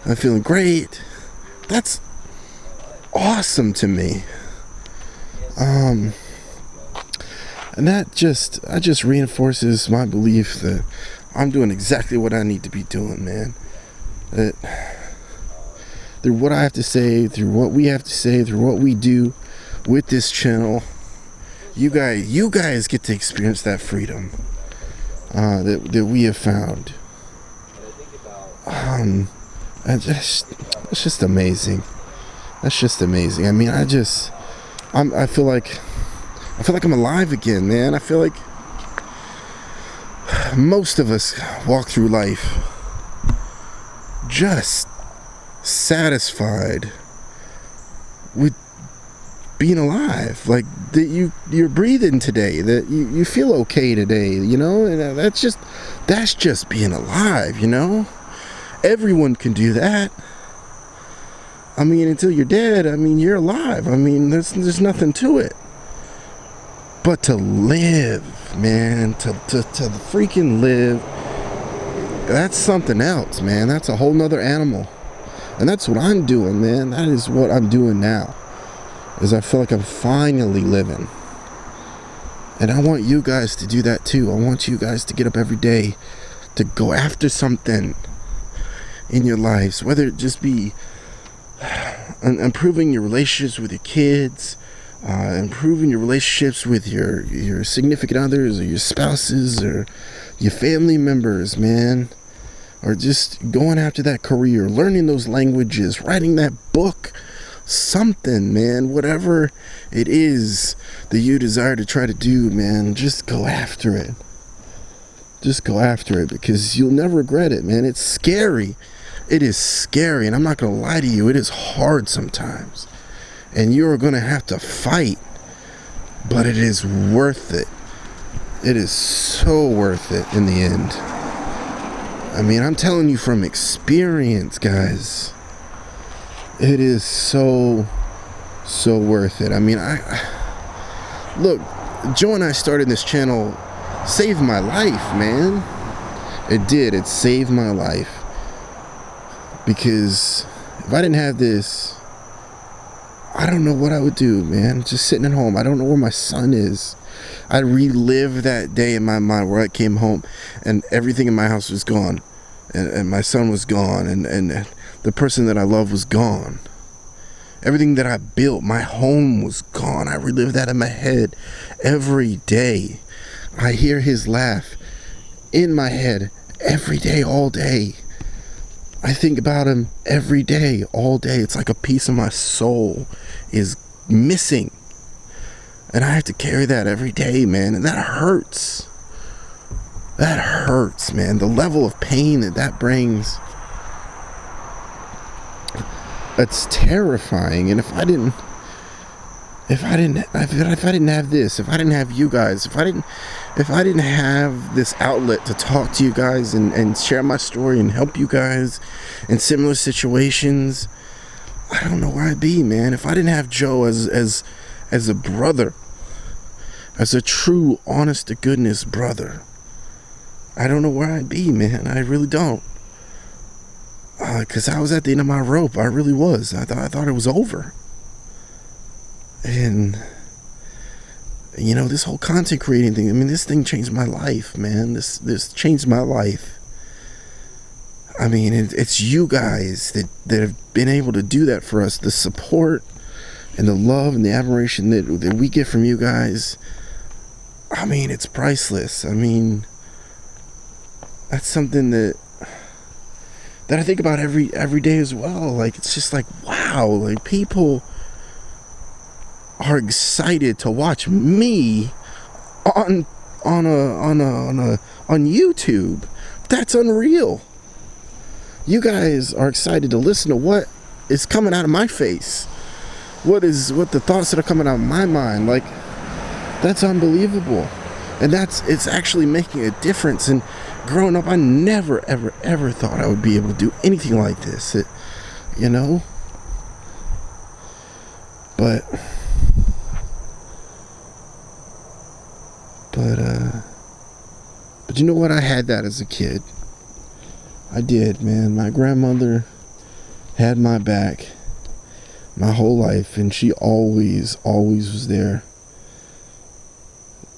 I'm feeling great. That's awesome to me. And that just reinforces my belief that I'm doing exactly what I need to be doing, man. That through what I have to say, through what we have to say, through what we do with this channel, you guys get to experience that freedom that we have found. It's just amazing. That's just amazing. I mean, I feel like I'm alive again, man. I feel like most of us walk through life just satisfied with being alive, like that you're breathing today, that you feel okay today, you know. And that's just being alive, you know. Everyone can do that. I mean, until you're dead, I mean, you're alive. I mean, there's nothing to it. But to live, man, to freaking live, that's something else, man. That's a whole nother animal. And that's what I'm doing, man. That is what I'm doing now. Is I feel like I'm finally living. And I want you guys to do that too. I want you guys to get up every day to go after something in your lives, whether it just be improving your relationships with your kids, improving your relationships with your significant others or your spouses or your family members, man, or just going after that career, learning those languages, writing that book, something, man, whatever it is that you desire to try to do, man, just go after it. Just go after it, because you'll never regret it, man. It's scary. It is scary, and I'm not going to lie to you. It is hard sometimes, and you're going to have to fight, but it is worth it. It is so worth it in the end. I mean, I'm telling you from experience, guys. It is so worth it. I mean, look, Joe and I started this channel, saved my life, man. It did. It saved my life. Because if I didn't have this, I don't know what I would do, man. Just sitting at home. I don't know where my son is. I relive that day in my mind where I came home and everything in my house was gone. And my son was gone. And the person that I love was gone. Everything that I built, my home was gone. I relive that in my head every day. I hear his laugh in my head every day, all day. I think about him every day, all day. It's like a piece of my soul is missing. And I have to carry that every day, man. And that hurts. That hurts, man. The level of pain that brings it's terrifying. And if I didn't have this, if I didn't have you guys, if I didn't have this outlet to talk to you guys and share my story and help you guys in similar situations, I don't know where I'd be, man. If I didn't have Joe as a brother, as a true, honest to goodness brother, I don't know where I'd be, man. I really don't. Because I was at the end of my rope. I really was. I thought it was over. And, you know, this whole content creating thing, I mean, this thing changed my life, man. This changed my life. I mean, it's you guys that have been able to do that for us. The support and the love and the admiration that we get from you guys, I mean, it's priceless. I mean, that's something that I think about every day as well. Like, it's just like, wow, like, people are excited to watch me on YouTube. That's unreal. You guys are excited to listen to what is coming out of my face. What the thoughts that are coming out of my mind. Like, that's unbelievable. And it's actually making a difference. And growing up, I never, ever, ever thought I would be able to do anything like this. You know? But you know what? I had that as a kid. I did, man. My grandmother had my back my whole life, and she always was there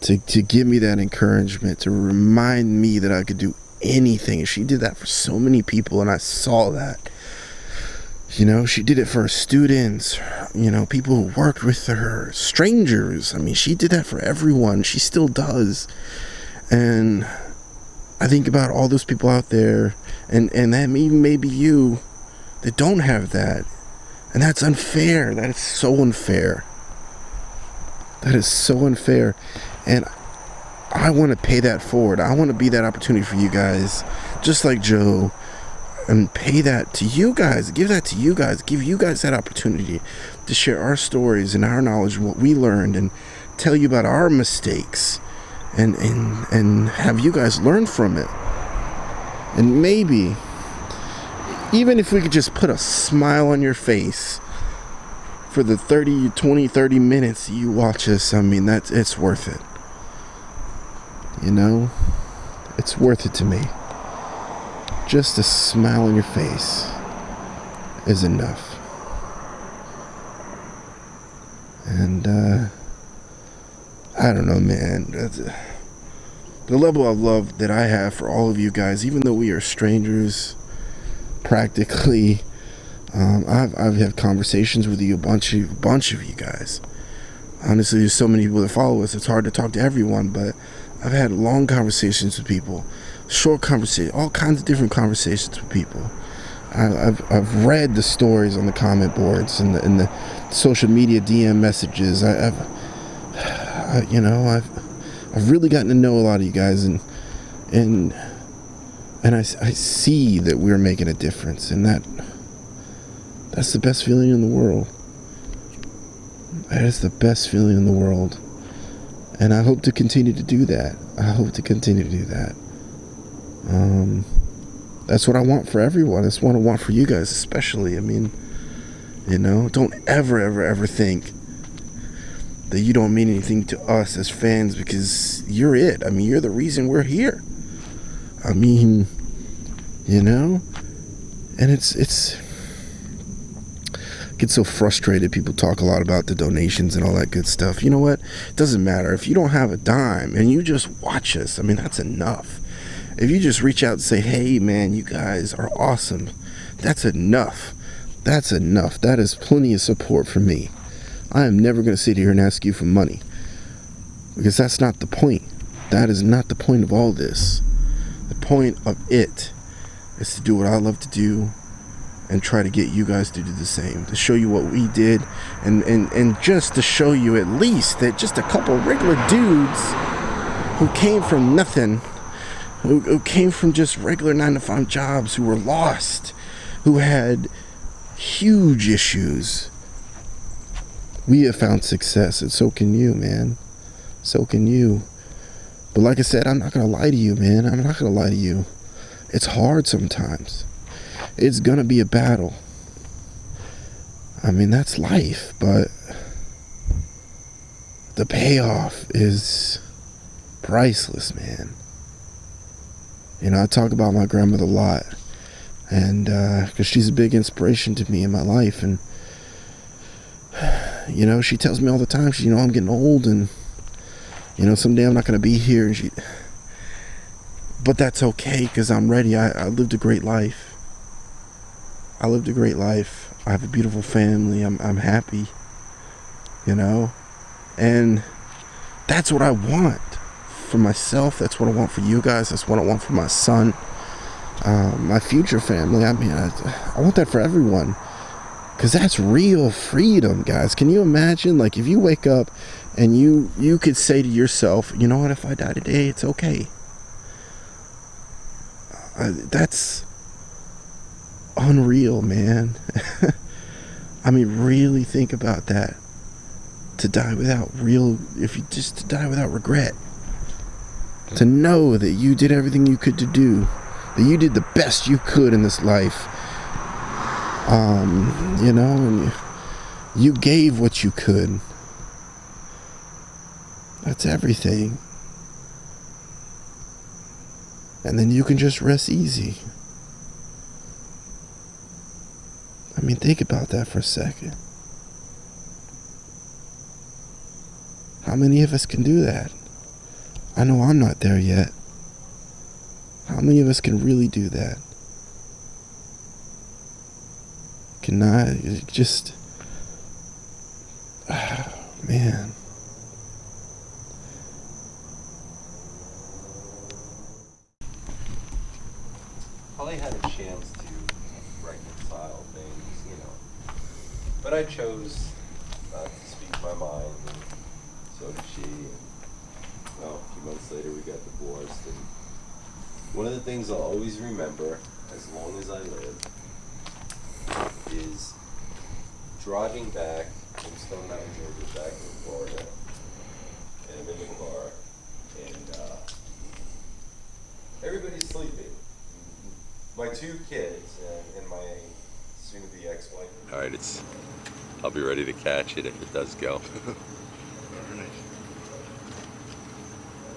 to give me that encouragement, to remind me that I could do anything. And she did that for so many people, and I saw that. You know, she did it for her students, you know, people who worked with her, strangers. I mean, she did that for everyone. She still does. And I think about all those people out there, and that maybe you, that don't have that. And that's unfair. That is so unfair. That is so unfair. And I want to pay that forward. I want to be that opportunity for you guys, just like Joe, and pay that to you guys. Give that to you guys. Give you guys that opportunity to share our stories and our knowledge and what we learned, and tell you about our mistakes, and have you guys learn from it. And maybe, even if we could just put a smile on your face for the 30 minutes you watch us, I mean, it's worth it. You know? It's worth it to me. Just a smile on your face is enough. And, I don't know, man. The level of love that I have for all of you guys, even though we are strangers, practically, I've had conversations with you, a bunch of you guys. Honestly, there's so many people that follow us, it's hard to talk to everyone, but I've had long conversations with people, short conversations, all kinds of different conversations with people. I've read the stories on the comment boards and the social media DM messages. I've really gotten to know a lot of you guys, and I see that we're making a difference, and that's the best feeling in the world. That is the best feeling in the world. And I hope to continue to do that. That's what I want for everyone. That's what I want for you guys especially. I mean, you know, don't ever think that you don't mean anything to us as fans, because you're it. I mean, you're the reason we're here. I mean, you know, and it's get so frustrated. People talk a lot about the donations and all that good stuff. You know what? It doesn't matter. If you don't have a dime and you just watch us, I mean, that's enough. If you just reach out and say, hey, man, you guys are awesome, that's enough. That's enough. That is plenty of support for me. I am never going to sit here and ask you for money, because that's not the point. That is not the point of all this. The point of it is to do what I love to do, and try to get you guys to do the same, to show you what we did, and just to show you at least that just a couple of regular dudes who came from nothing, who came from just regular 9-to-5 jobs, who were lost, who had huge issues, we have found success, and so can you, man. So can you. But like I said, I'm not gonna lie to you, man. I'm not gonna lie to you. It's hard sometimes. It's gonna be a battle. I mean, that's life, but the payoff is priceless, man. You know, I talk about my grandmother a lot, and because she's a big inspiration to me in my life, and you know, she tells me all the time, you know, I'm getting old, and you know, someday I'm not gonna be here, and but that's okay, because I'm ready. I lived a great life. I lived a great life. I have a beautiful family. I'm happy, you know, and that's what I want for myself. That's what I want for you guys. That's what I want for my son, my future family. I mean, I want that for everyone, because that's real freedom, guys. Can you imagine, like, if you wake up and you could say to yourself, you know what, if I die today, it's okay. That's unreal, man. I mean, really think about that. To die without to die without regret. To know that you did everything you could to do, that you did the best you could in this life. You know, and you gave what you could. That's everything. And then you can just rest easy. I mean, think about that for a second. How many of us can do that? I know I'm not there yet. How many of us can really do that? Can I just... man. Probably had a chance to reconcile things, you know. But I chose not to speak my mind, and so did she. And, well, a few months later we got divorced. And one of the things I'll always remember, as long as I live, is driving back from Stone Mountain, Georgia, back to Florida. And I'm in the car, and everybody's sleeping. My two kids and my soon-to-be ex-wife. All right, I'll be ready to catch it if it does go.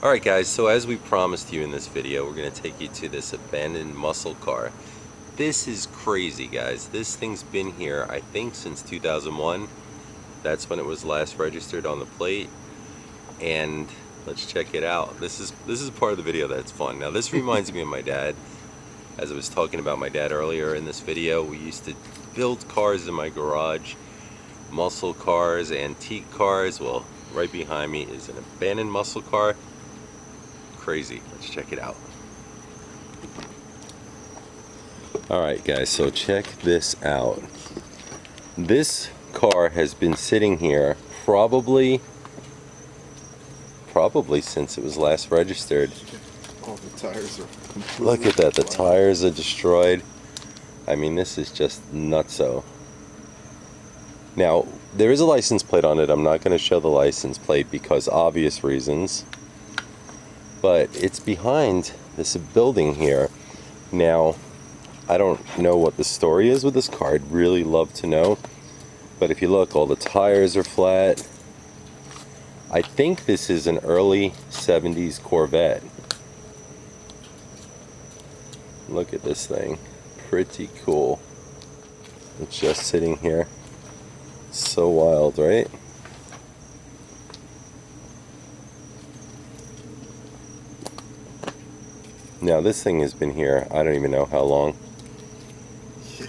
All right, guys, so as we promised you in this video, we're gonna take you to this abandoned muscle car. This is crazy, guys. This thing's been here, I think, since 2001. That's when it was last registered on the plate. And let's check it out. This is part of the video that's fun. Now, this reminds me of my dad. As I was talking about my dad earlier in this video, we used to build cars in my garage, muscle cars, antique cars. Well, right behind me is an abandoned muscle car. Crazy. Let's check it out. All right, guys, so check this out. This car has been sitting here probably since it was last registered. All the tires are completely... Look at that, the tires are destroyed. I mean, this is just nutso. Now, there is a license plate on it. I'm not going to show the license plate because obvious reasons. But it's behind this building here. Now, I don't know what the story is with this car. I'd really love to know. But if you look, all the tires are flat. I think this is an early 70s Corvette. Look at this thing. Pretty cool. It's just sitting here. So wild, right? Now this thing has been here, I don't even know how long.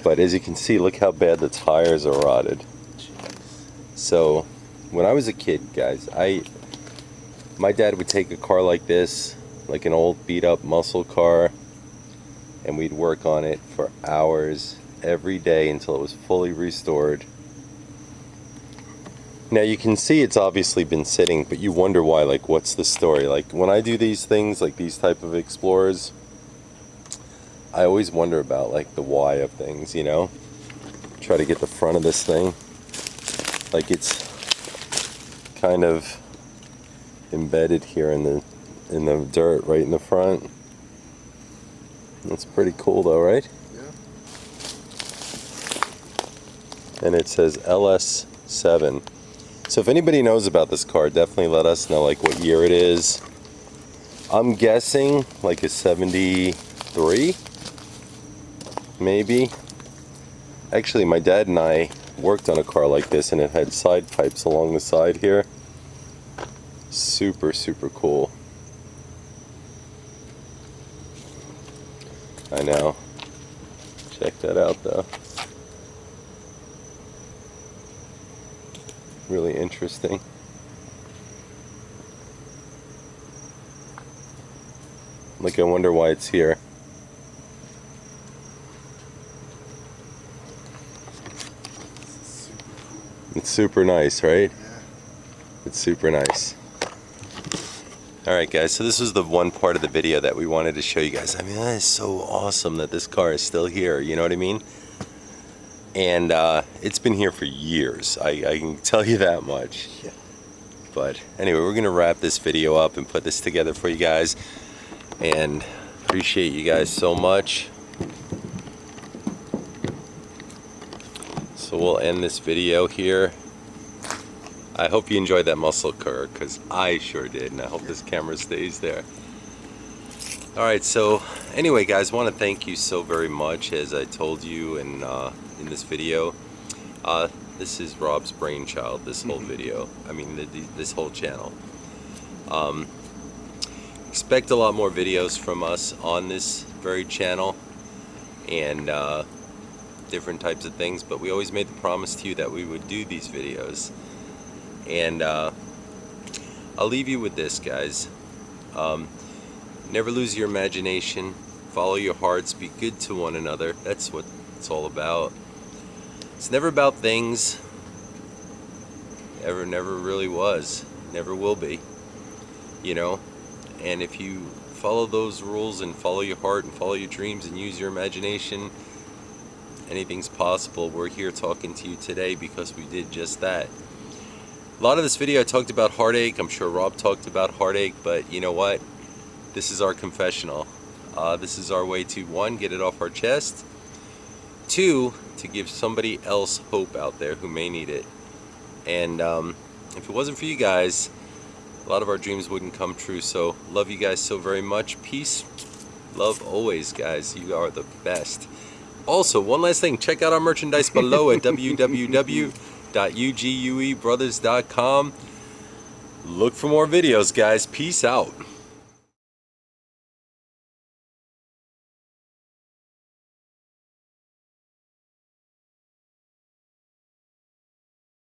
But as you can see, look how bad the tires are rotted. So when I was a kid, guys, my dad would take a car like this, like an old beat up muscle car, and we'd work on it for hours every day until it was fully restored. Now you can see it's obviously been sitting, but you wonder why, like what's the story? Like when I do these things, like these type of explorers, I always wonder about like the why of things, you know? Try to get the front of this thing. Like it's kind of embedded here in the dirt right in the front. That's pretty cool though, right? Yeah. And it says LS7. So if anybody knows about this car, definitely let us know like what year it is. I'm guessing like a 73, maybe. Actually, my dad and I worked on a car like this, and it had side pipes along the side here. Super, super cool. I know. Check that out, though. Really interesting. Like, I wonder why it's here. It's super nice, right? Yeah. It's super nice. Alright guys, so this was the one part of the video that we wanted to show you guys. I mean, that is so awesome that this car is still here, you know what I mean? And it's been here for years, I can tell you that much. Yeah. But anyway, we're going to wrap this video up and put this together for you guys. And appreciate you guys so much. So we'll end this video here. I hope you enjoyed that muscle car, because I sure did, and I hope this camera stays there. Alright, so anyway guys, I want to thank you so very much. As I told you in this video, this is Rob's brainchild, this whole video. I mean, this whole channel. Expect a lot more videos from us on this very channel, and different types of things, but we always made the promise to you that we would do these videos. And I'll leave you with this, guys. Never lose your imagination, follow your hearts, be good to one another. That's what it's all about. It's never about things, never really was, never will be, you know. And if you follow those rules and follow your heart and follow your dreams and use your imagination, anything's possible. We're here talking to you today because we did just that. A lot of this video I talked about heartache. I'm sure Rob talked about heartache, but you know what? This is our confessional. This is our way to, one, get it off our chest. Two, to give somebody else hope out there who may need it. And if it wasn't for you guys, a lot of our dreams wouldn't come true. So love you guys so very much. Peace, love always, guys. You are the best. Also, one last thing, check out our merchandise below at www.uguebrothers.com. Look for more videos, guys. Peace out.